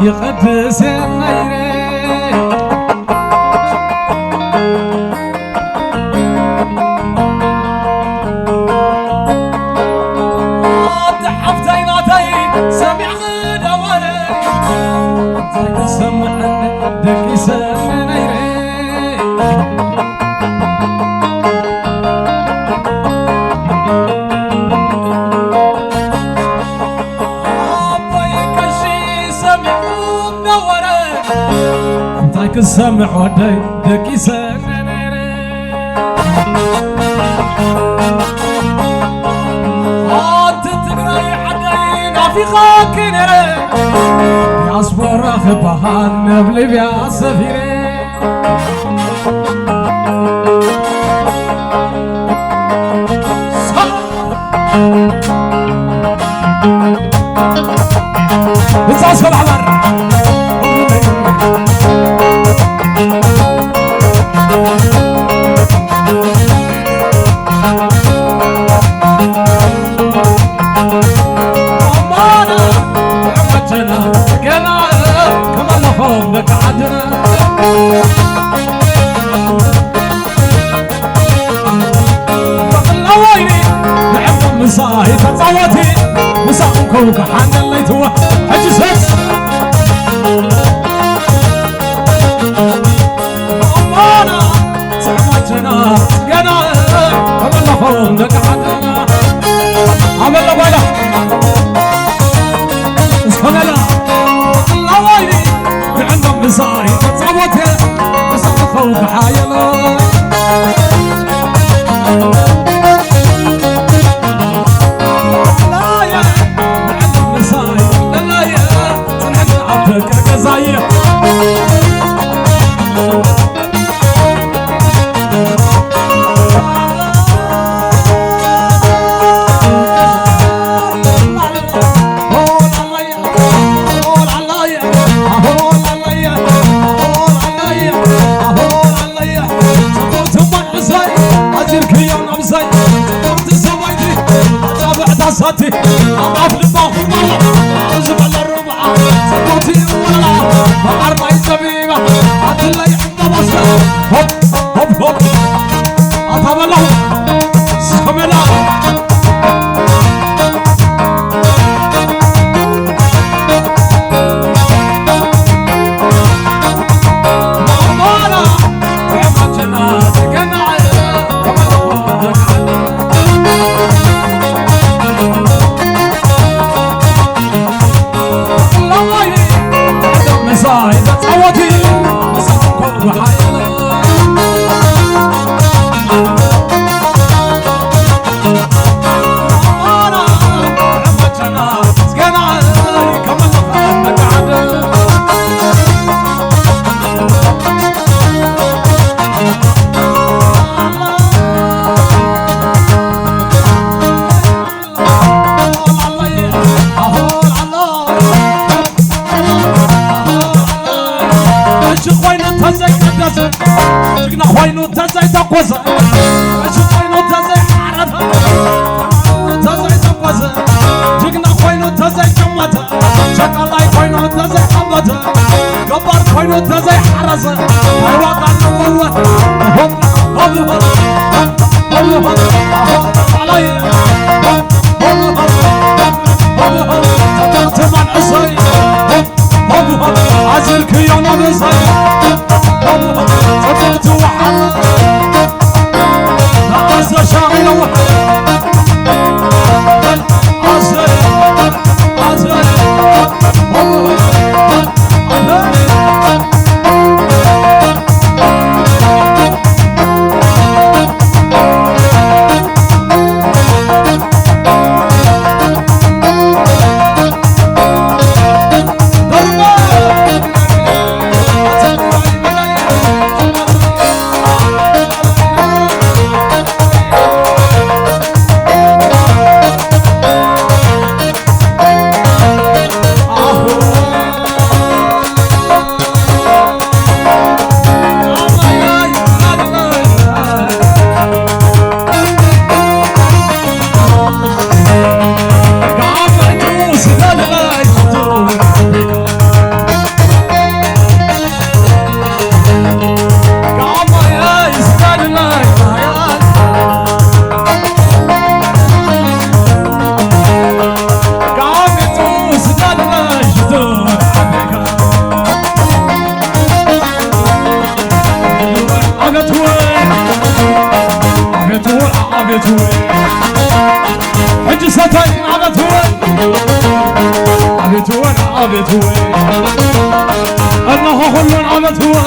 يقدس النيري حفتيناتي سمع غدا ولي سمع دكي سنيري السمع ودي دكي سنيري تتقرأي حدينا في خاكنري يا صبر خبهان نبلي بيا سفيري بتصاص بالعمر صاحي تصوتي مساقكم كحان اللي توا حجسس أمانا سعمتنا قنا عملنا فوق قعدنا عملنا بايلا اسكنلا الله ويلي عندهم مصاحي تصوتي مساقكم كحايلا صوتي أضاف للطاف والله أزبل الربع صوتي والله بعرض الزبيبة عدل يحب بصر هوب هوب هوب أطاب الله سملا مأمانا وعمل جنات قناع جقنا خوينو تزاي تقوز اشو خوينو تزاي حرد تزاي تقوز جقنا خوينو تزاي جمت شقلاي خوينو تزاي حمت قبر خوينو تزاي حرز الوطن الوط هوب هوب هوب هوب علي هوب هوب تقطع من عصي هوب هوب عزلك يا نبصي صدقت وحل ناقص شاغل عبتوي حج ستاي عبتوي عبتوي عبتوي الله كل عبتوي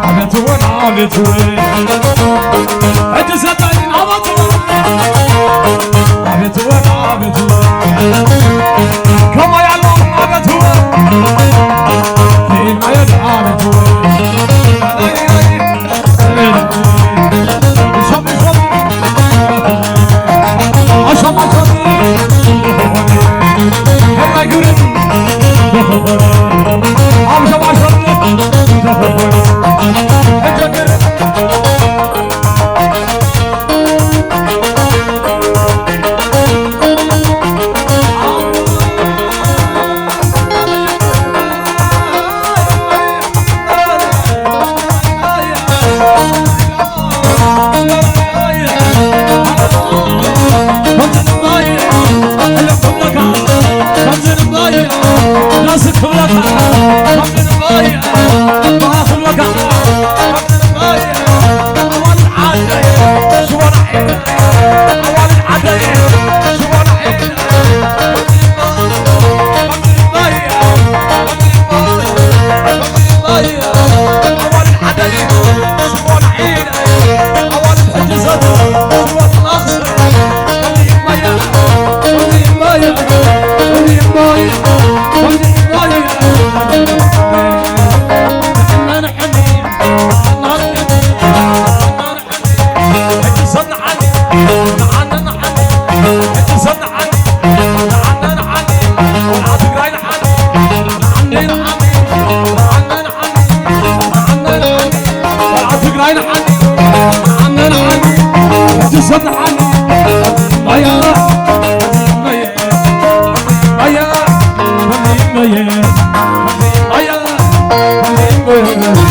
عبتوي عبتوي حج ستاي عبتوي عبتوي عبتوي كما يعلم عبتوي كما يدعى عبتوي Yeah.